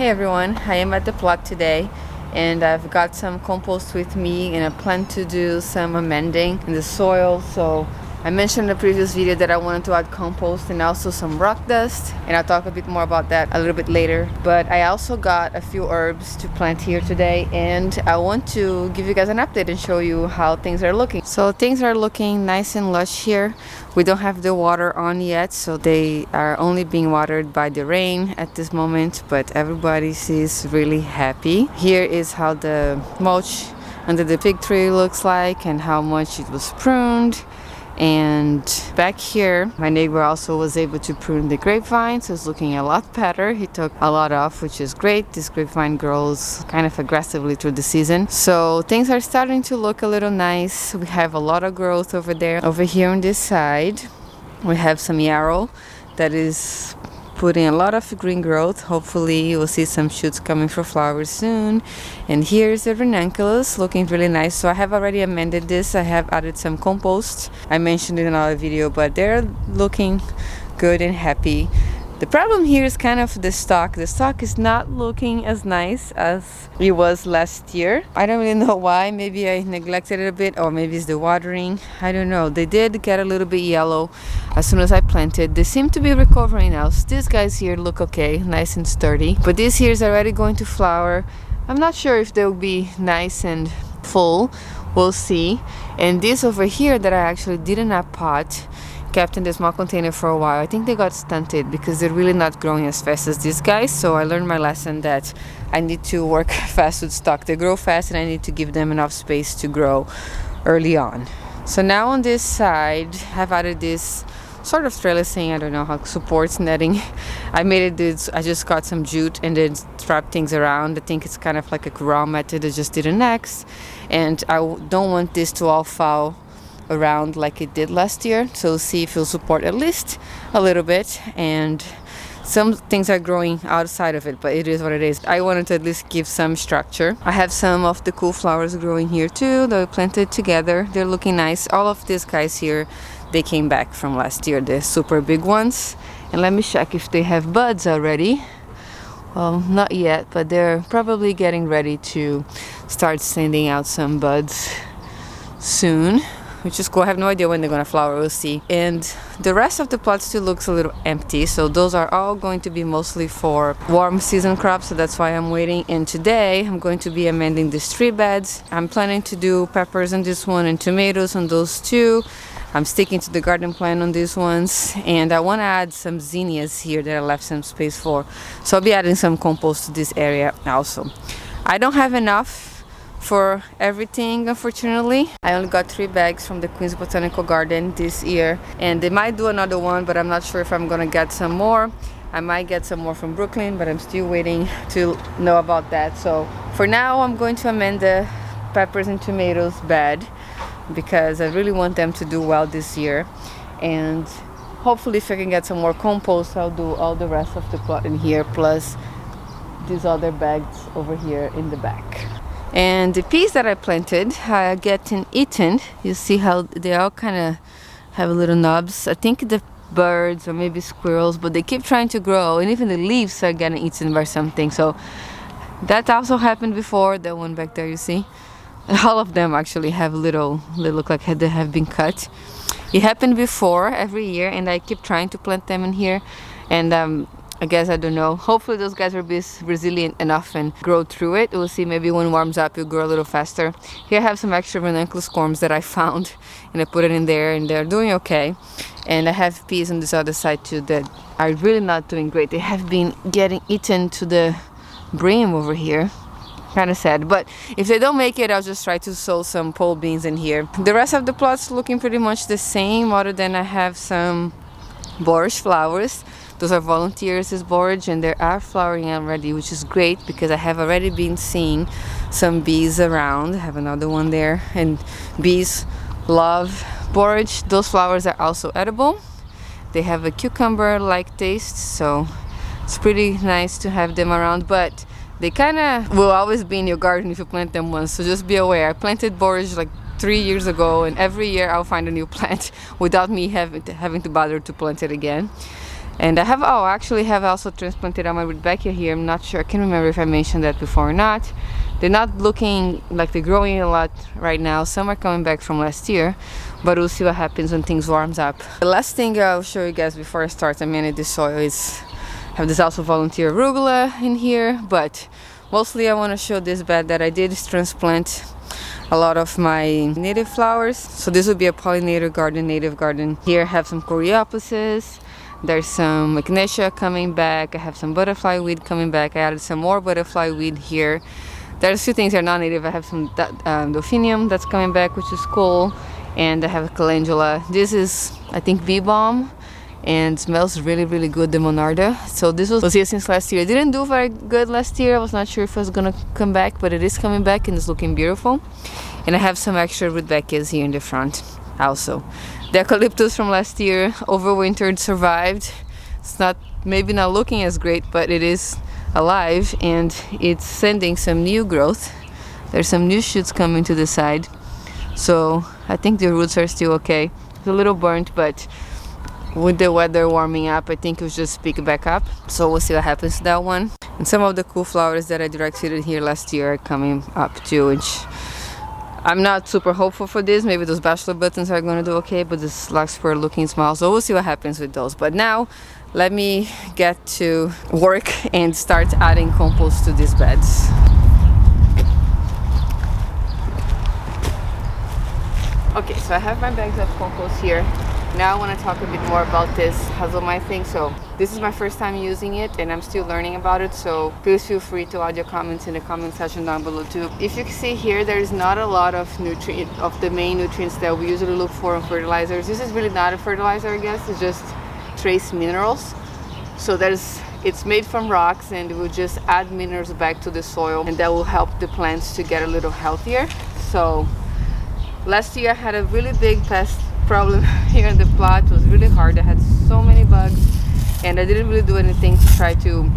Hey everyone, I am at the plot today and I've got some compost with me and I plan to do some amending in the soil. So I mentioned in the previous video that I wanted to add compost and also some rock dust, and I'll talk a bit more about that a little bit later. But I also got a few herbs to plant here today and I want to give you guys an update and show you how things are looking. So things are looking nice and lush here. We don't have the water on yet, so they are only being watered by the rain at this moment, but everybody is really happy. Here is how the mulch under the fig tree looks like and how much it was pruned. And back here, my neighbor also was able to prune the grapevine, so it's looking a lot better. He took a lot off, which is great. This grapevine grows kind of aggressively through the season. So things are starting to look a little nice. We have a lot of growth over there. Over here on this side, we have some yarrow that is putting a lot of green growth. Hopefully you will see some shoots coming for flowers soon. And here's the ranunculus looking really nice. So I have already amended this. I have added some compost. I mentioned it in another video, but they're looking good and happy. The problem here is kind of the stalk. The stalk is not looking as nice as it was last year. I don't really know why. Maybe I neglected it a bit, or maybe it's the watering. I don't know. They did get a little bit yellow as soon as I planted. They seem to be recovering now. So these guys here look okay, nice and sturdy. But this here is already going to flower. I'm not sure if they'll be nice and full. We'll see. And this over here that I actually did in a pot, kept in the small container for a while. I think they got stunted because they're really not growing as fast as these guys. So I learned my lesson that I need to work fast with stock. They grow fast and I need to give them enough space to grow early on. So now on this side, I've added this sort of trellising, I don't know how, supports netting. I made it this, I just got some jute and then strapped things around. I think it's kind of like a corral method. I just did an X, and I don't want this to all fall around like it did last year. So see if it'll support at least a little bit, and some things are growing outside of it, but it is what it is. I wanted to at least give some structure. I have some of the cool flowers growing here too that I planted together. They're looking nice. All of these guys here, they came back from last year, the super big ones. And let me check if they have buds already. Well, not yet, but they're probably getting ready to start sending out some buds soon, which is cool. I have no idea when they're gonna flower, we'll see. And the rest of the plot still looks a little empty, so those are all going to be mostly for warm season crops, so that's why I'm waiting. And today I'm going to be amending these tree beds. I'm planning to do peppers on this one and tomatoes on those two. I'm sticking to the garden plan on these ones, and I want to add some zinnias here that I left some space for. So I'll be adding some compost to this area also. I don't have enough for everything, unfortunately. I only got 3 bags from the Queen's Botanical Garden this year, and they might do another one, but I'm not sure if I'm gonna get some more. I might get some more from Brooklyn, but I'm still waiting to know about that. So for now, I'm going to amend the peppers and tomatoes bed because I really want them to do well this year. And hopefully if I can get some more compost, I'll do all the rest of the plot in here, plus these other bags over here in the back. And the peas that I planted are getting eaten. You see how they all kind of have little knobs. I think the birds or maybe squirrels, but they keep trying to grow, and even the leaves are getting eaten by something. So that also happened before. That one back there, you see, all of them actually have little, they look like they have been cut. It happened before every year, and I keep trying to plant them in here, and I guess, I don't know, hopefully those guys will be resilient enough and grow through it. We'll see, maybe when it warms up it'll grow a little faster. Here I have some extra ranunculus corms that I found, and I put it in there, and they're doing okay. And I have peas on this other side too that are really not doing great. They have been getting eaten to the brim over here. Kind of sad, but if they don't make it, I'll just try to sow some pole beans in here. The rest of the plot's looking pretty much the same, other than I have some borage flowers. Those are volunteers' borage, and they are flowering already, which is great because I have already been seeing some bees around. I have another one there, and bees love borage. Those flowers are also edible. They have a cucumber-like taste, so it's pretty nice to have them around, but they kind of will always be in your garden if you plant them once, so just be aware. I planted borage like 3 years ago, and every year I'll find a new plant without me having to bother to plant it again. And I actually have also transplanted on my Rudbeckia here. I'm not sure, I can't remember if I mentioned that before or not. They're not looking like they're growing a lot right now. Some are coming back from last year, but we'll see what happens when things warms up. The last thing I'll show you guys before I start amending this soil is have this also volunteer arugula in here, but mostly I want to show this bed that I did transplant a lot of my native flowers. So this would be a pollinator garden, native garden. Here I have some coreopuses. There's some echinacea coming back. I have some butterfly weed coming back. I added some more butterfly weed here. There's a few things that are not native. I have some delphinium that's coming back, which is cool. And I have a calendula. This is, I think, bee balm. And smells really, really good, the Monarda. So this was here since last year. It didn't do very good last year. I was not sure if it was gonna come back, but it is coming back and it's looking beautiful. And I have some extra Rudbeckias here in the front also. The eucalyptus from last year overwintered, survived. It's maybe not looking as great, but it is alive and it's sending some new growth. There's some new shoots coming to the side. So I think the roots are still okay. It's a little burnt, but with the weather warming up, I think it will just pick back up. So we'll see what happens to that one. And some of the cool flowers that I direct seeded here last year are coming up too, which I'm not super hopeful for this. Maybe those bachelor buttons are going to do okay, but this larkspur looking small. So we'll see what happens with those. But now let me get to work and start adding compost to these beds. Okay, so I have my bags of compost here. Now I want to talk a bit more about this hazelmite thing. So this is my first time using it and I'm still learning about it, so please feel free to add your comments in the comment section down below too. If you can see here, there is not a lot of the main nutrients that we usually look for in fertilizers. This is really not a fertilizer, I guess. It's just trace minerals. So it's made from rocks and it will just add minerals back to the soil, and that will help the plants to get a little healthier. So last year I had a really big pest problem here in the plot. It was really hard. I had so many bugs and I didn't really do anything to try to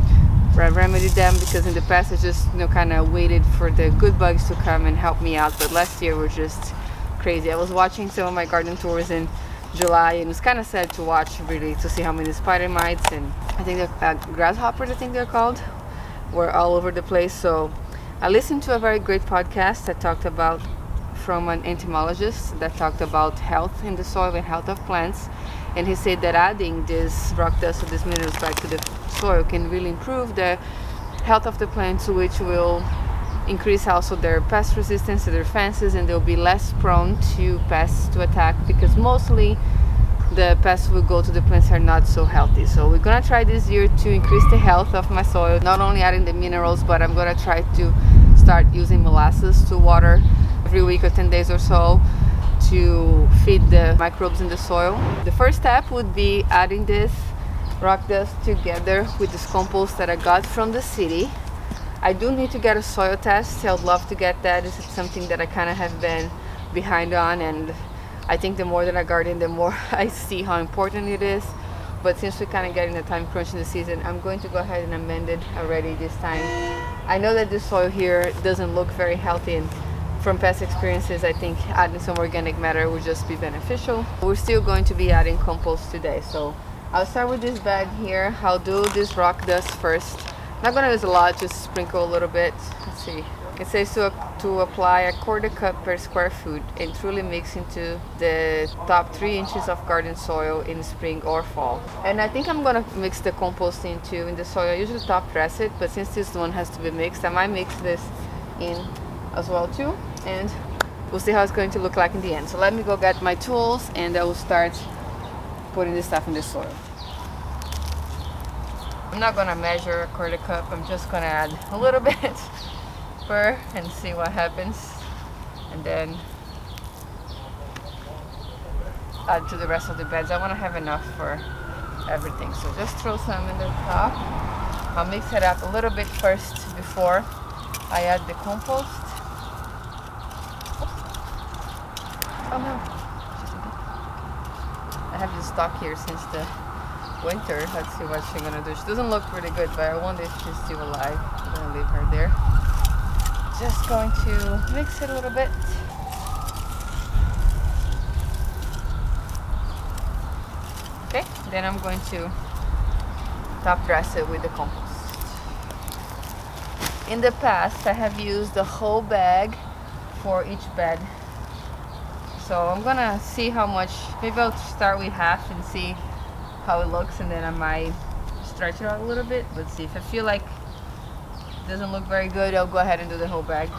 remedy them, because in the past I just kind of waited for the good bugs to come and help me out. But last year was just crazy. I was watching some of my garden tours in July and it's kind of sad to watch, really, to see how many spider mites and I think they're grasshoppers, I think they're called, were all over the place. So I listened to a very great podcast that talked about from an entomologist that talked about health in the soil and health of plants, and he said that adding this rock dust or these minerals back to the soil can really improve the health of the plants, which will increase also their pest resistance to their fences, and they'll be less prone to pests to attack, because mostly the pests will go to the plants that are not so healthy. So we're gonna try this year to increase the health of my soil, not only adding the minerals, but I'm gonna try to start using molasses to water every week or 10 days or so to feed the microbes in the soil. The first step would be adding this rock dust together with this compost that I got from the city. I do need to get a soil test. I would love to get that. This is something that I kind of have been behind on, and I think the more that I garden, the more I see how important it is. But since we're kind of getting the time crunch in the season, I'm going to go ahead and amend it already this time. I know that this soil here doesn't look very healthy, and from past experiences, I think adding some organic matter would just be beneficial. We're still going to be adding compost today. So I'll start with this bag here. I'll do this rock dust first. I'm not gonna use a lot, just sprinkle a little bit. Let's see. It says to apply a quarter cup per square foot and truly mix into the top 3 inches of garden soil in spring or fall. And I think I'm gonna mix the compost in the soil. I usually top dress it, but since this one has to be mixed, I might mix this in as well too, and we'll see how it's going to look like in the end. So let me go get my tools and I will start putting this stuff in the soil. I'm not gonna measure a quarter cup, I'm just gonna add a little bit per and see what happens, and then add to the rest of the beds. I want to have enough for everything, so just throw some in the top. I'll mix it up a little bit first before I add the compost. Oh no, I have this stock here since the winter. Let's see what she's gonna do. She doesn't look really good, but I wonder if she's still alive. I'm gonna leave her there. Just going to mix it a little bit. Okay, then I'm going to top dress it with the compost. In the past, I have used the whole bag for each bed. So I'm gonna see how much, maybe I'll start with half and see how it looks, and then I might stretch it out a little bit. Let's see. If I feel like it doesn't look very good, I'll go ahead and do the whole bag.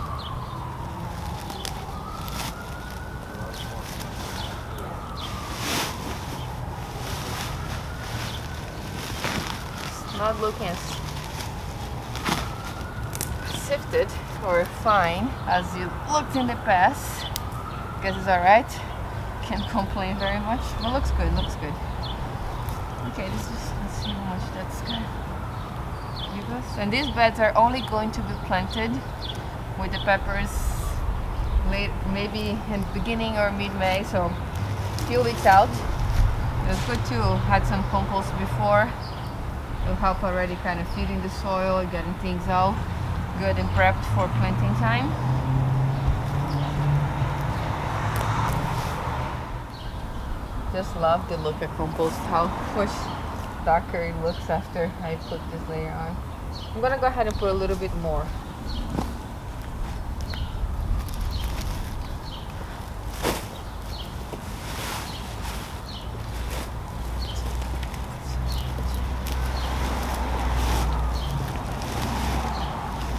It's not looking as sifted or fine as you looked in the past. Guess it's alright. Can't complain very much. But looks good, looks good. Okay, let's see how much that's gonna give us. And these beds are only going to be planted with the peppers late, maybe in the beginning or mid-May, so a few weeks out. It's good to add some compost before. It'll help already kind of feeding the soil, getting things all good and prepped for planting time. Just love the look of compost, how much darker it looks after I put this layer on. I'm gonna go ahead and put a little bit more.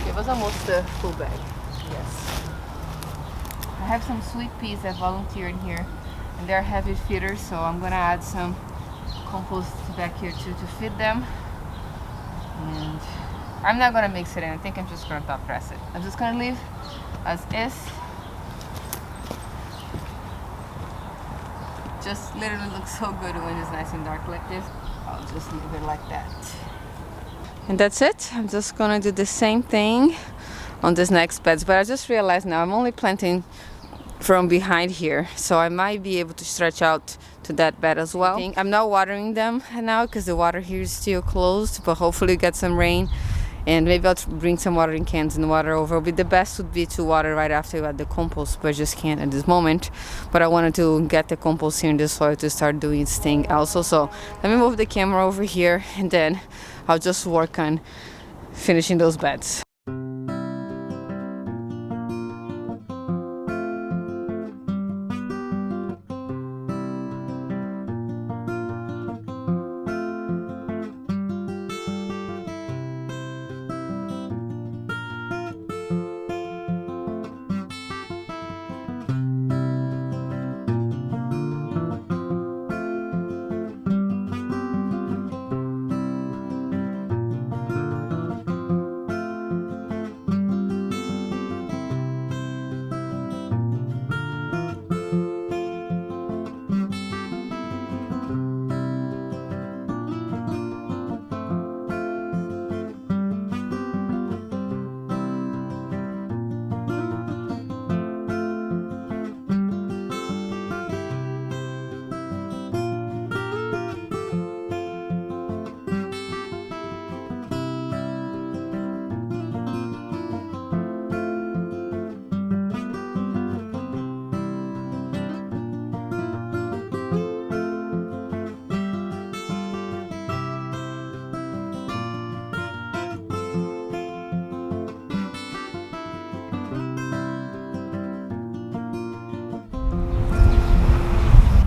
It was almost a full bag. Yes. I have some sweet peas that volunteered here, and they're heavy feeders, so I'm gonna add some compost back here too to feed them. And I'm not gonna mix it in. I think I'm just gonna top dress it. I'm just gonna leave as is. Just literally looks so good when it's nice and dark like this. I'll just leave it like that. And that's it. I'm just gonna do the same thing on this next beds, but I just realized now I'm only planting from behind here, so I might be able to stretch out to that bed as well. I'm not watering them now because the water here is still closed, but hopefully get some rain, and maybe I'll bring some watering cans and water over. But the best would be to water right after you add the compost, but I just can't at this moment. But I wanted to get the compost here in the soil to start doing its thing also. So let me move the camera over here, and then I'll just work on finishing those beds.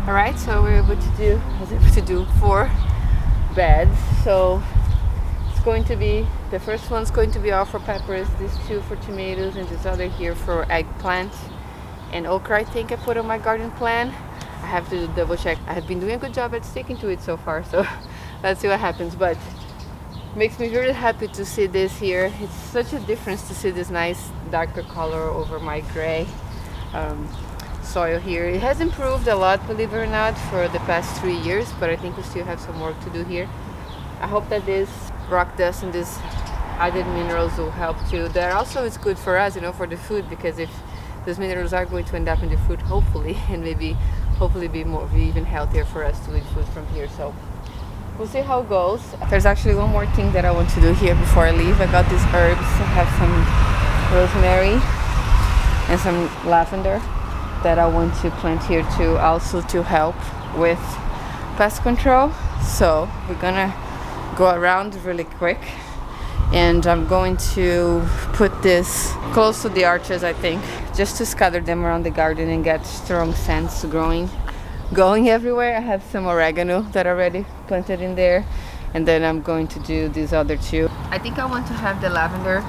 Alright, so I was able to do 4 beds. So it's going to be, the first one's going to be all for peppers, these 2 for tomatoes, and this other here for eggplant and okra. I think I put on my garden plan. I have to double check. I have been doing a good job at sticking to it so far, so let's see what happens. But makes me really happy to see this here. It's such a difference to see this nice darker color over my gray soil here. It has improved a lot, believe it or not, for the past 3 years, but I think we still have some work to do here. I hope that this rock dust and these added minerals will help too. That also is good for us, you know, for the food, because if those minerals are going to end up in the food, hopefully, and maybe hopefully be even healthier for us to eat food from here. So we'll see how it goes. There's actually one more thing that I want to do here before I leave. I got these herbs. I have some rosemary and some lavender that I want to plant here too, also to help with pest control. So we're gonna go around really quick. And I'm going to put this close to the arches, I think, just to scatter them around the garden and get strong scents going everywhere. I have some oregano that I already planted in there, and then I'm going to do these other two. I think I want to have the lavender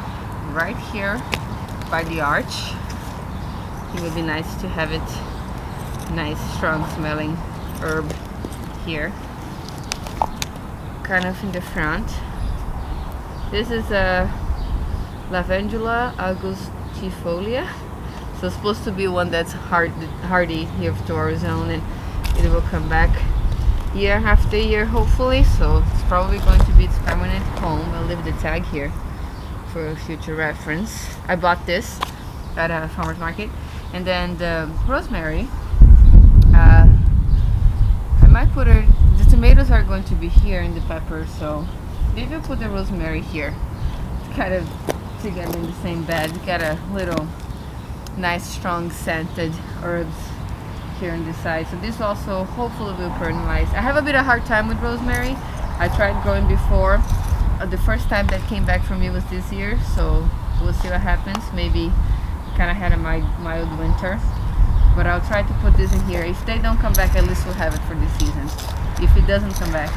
right here by the arch. It would be nice to have it nice, strong smelling herb here, kind of in the front. This is a Lavandula augustifolia, so it's supposed to be one that's hardy here to our zone, and it will come back year after year hopefully, so it's probably going to be its permanent home. I'll leave the tag here for future reference. I bought this at a farmer's market. And then the rosemary, I might put her, the tomatoes are going to be here in the pepper, so maybe I'll put the rosemary here. It's kind of together in the same bed. Got a little nice strong scented herbs here on the side. So this also hopefully will perennialize. I have a bit of hard time with rosemary. I tried growing before. The first time that came back for me was this year, so we'll see what happens. Maybe kind of had a mild winter, but I'll try to put this in here. If they don't come back, at least we'll have it for this season. If it doesn't come back,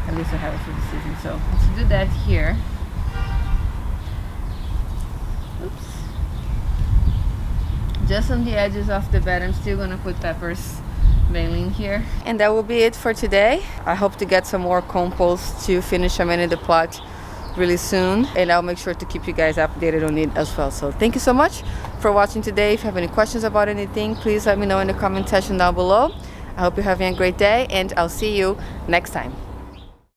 at least we'll have it for this season. So let's do that here. Oops. Just on the edges of the bed, I'm still gonna put peppers mainly in here. And that will be it for today. I hope to get some more compost to finish amending the plot really soon, and I'll make sure to keep you guys updated on it as well. So thank you so much for watching today. If you have any questions about anything, please let me know in the comment section down below. I hope you're having a great day, and I'll see you next time.